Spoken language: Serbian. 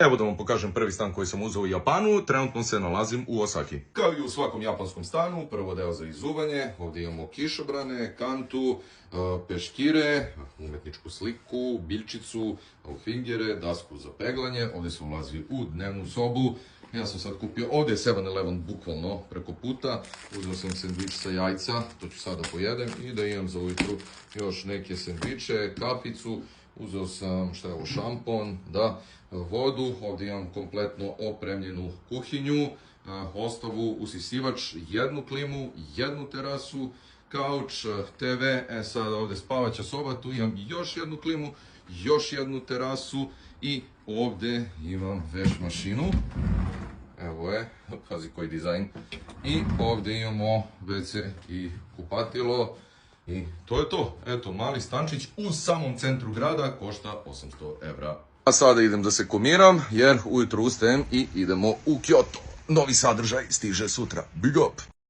Evo da vam pokažem prvi stan koji sam uzeo u Japanu, trenutno se nalazim u Osaki. Kao i u svakom japanskom stanu, prvo deo za izuvanje, ovdje imamo kišobrane, kantu, peškire, umetničku sliku, biljčicu, fingere, dasku za peglanje, ovdje se ulazi u dnevnu sobu. Ja sam sad kupio, ovdje je 7-Eleven bukvalno preko puta, uzeo sam sendvič sa jajca, to ću sada pojedem i da imam za ujutru još neke sendviče, kaficu, uzeo sam, šta je ovo, šampon, da, vodu, ovdje imam kompletno opremljenu kuhinju, ostavu, usisivač, jednu klimu, jednu terasu, kauč, TV, sad ovdje spavaća soba, tu imam još jednu klimu, još jednu terasu i ovdje imam veš mašinu. Evo je, pazi koji dizajn. I ovdje imamo WC i kupatilo. I to je to. Eto, mali stančić u samom centru grada košta 800 evra. A sada idem da se kumiram jer ujutro ustajem i idemo u Kyoto. Novi sadržaj stiže sutra. Big up!